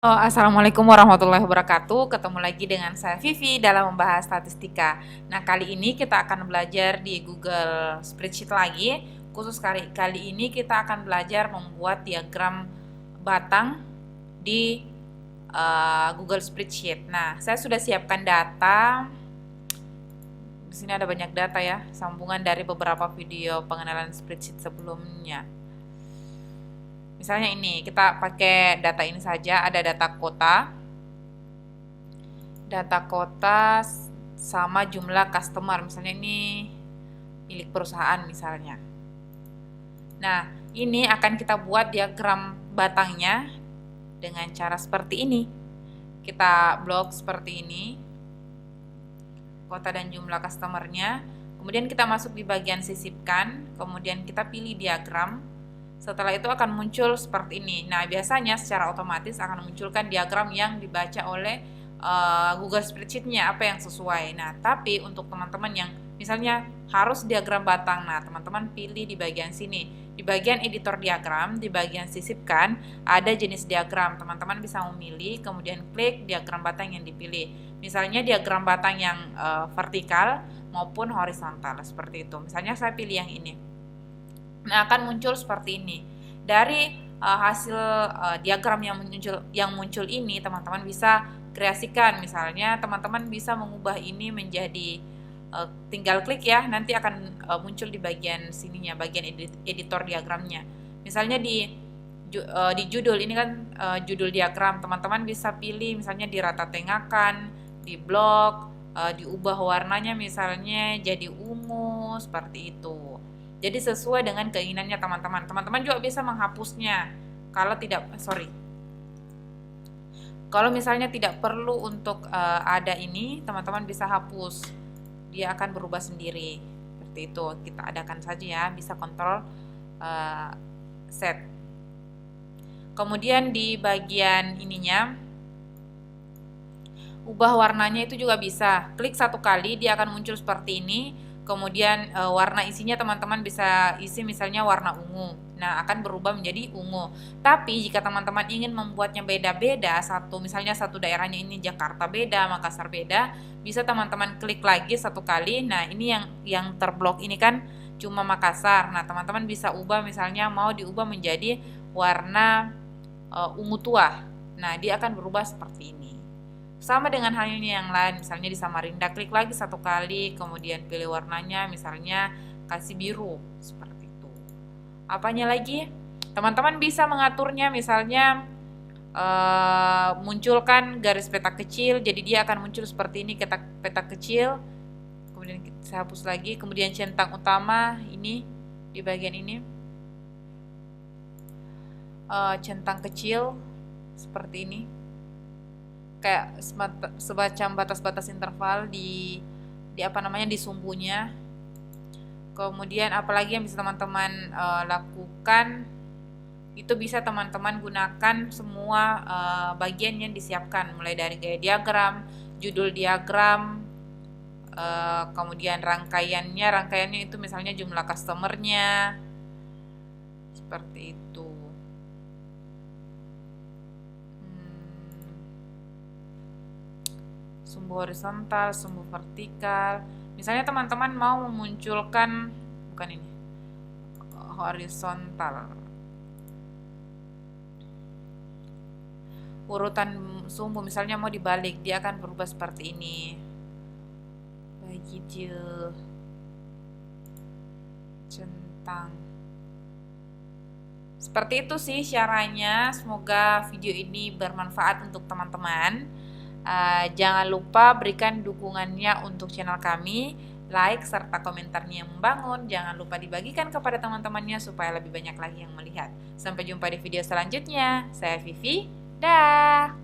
Assalamualaikum warahmatullahi wabarakatuh. Ketemu lagi dengan saya Vivi dalam membahas statistika. Nah, kali ini kita akan belajar di Google Spreadsheet lagi. Khusus kali ini kita akan belajar membuat diagram batang di Google Spreadsheet. Nah, saya sudah siapkan data. Di sini ada banyak data ya, sambungan dari beberapa video pengenalan spreadsheet sebelumnya. Misalnya ini, kita pakai data ini saja, ada data kota. Data kota sama jumlah customer, misalnya ini milik perusahaan misalnya. Nah, ini akan kita buat diagram batangnya dengan cara seperti ini. Kita blok seperti ini, kota dan jumlah customernya. Kemudian kita masuk di bagian sisipkan, kemudian kita pilih diagram. Setelah itu akan muncul seperti ini. Nah, biasanya secara otomatis akan munculkan diagram yang dibaca oleh Google Spreadsheet-nya, apa yang sesuai. Nah, tapi untuk teman-teman yang misalnya harus diagram batang, nah teman-teman pilih di bagian sini. Di bagian editor diagram, di bagian sisipkan, ada jenis diagram. Teman-teman bisa memilih, kemudian klik diagram batang yang dipilih. Misalnya diagram batang yang vertikal maupun horizontal, seperti itu. Misalnya saya pilih yang ini. Nah, akan muncul seperti ini. Dari hasil diagram yang muncul ini, teman-teman bisa kreasikan. Misalnya, teman-teman bisa mengubah ini menjadi tinggal klik ya, nanti akan muncul di bagian sininya, bagian editor diagramnya. Misalnya di judul ini kan judul diagram, teman-teman bisa pilih misalnya di rata tengahkan, di blok, diubah warnanya misalnya jadi ungu seperti itu. Jadi sesuai dengan keinginannya teman-teman. Teman-teman juga bisa menghapusnya. Kalau misalnya tidak perlu untuk ada ini, teman-teman bisa hapus. Dia akan berubah sendiri. Seperti itu. Kita adakan saja ya, bisa kontrol set. Kemudian di bagian ininya, ubah warnanya itu juga bisa. Klik satu kali, dia akan muncul seperti ini. Kemudian warna isinya teman-teman bisa isi misalnya warna ungu. Nah, akan berubah menjadi ungu. Tapi jika teman-teman ingin membuatnya beda-beda, misalnya satu daerahnya ini Jakarta beda, Makassar beda, bisa teman-teman klik lagi satu kali. Nah, ini yang terblok ini kan cuma Makassar. Nah, teman-teman bisa ubah misalnya mau diubah menjadi warna ungu tua. Nah, dia akan berubah seperti ini. Sama dengan halnya yang lain, misalnya di Samarinda, klik lagi satu kali, kemudian pilih warnanya, misalnya kasih biru, seperti itu. Apanya lagi? Teman-teman bisa mengaturnya, misalnya munculkan garis peta kecil, jadi dia akan muncul seperti ini, peta kecil, kemudian saya hapus lagi, kemudian centang utama, ini, di bagian ini, centang kecil, seperti ini. Kayak semacam batas-batas interval di di sumbunya. Kemudian apalagi yang bisa teman-teman lakukan, itu bisa teman-teman gunakan semua bagian yang disiapkan, mulai dari gaya diagram, judul diagram, kemudian rangkaiannya itu misalnya jumlah customernya, seperti itu. Sumbu horizontal, sumbu vertikal. Misalnya teman-teman mau memunculkan, bukan ini, horizontal. Urutan sumbu misalnya mau dibalik, dia akan berubah seperti ini. Begitu. Centang. Seperti itu sih caranya. Semoga video ini bermanfaat untuk teman-teman. Jangan lupa berikan dukungannya untuk channel kami, like serta komentarnya yang membangun. Jangan lupa dibagikan kepada teman-temannya supaya lebih banyak lagi yang melihat. Sampai jumpa di video selanjutnya. Saya Vivi. Dah.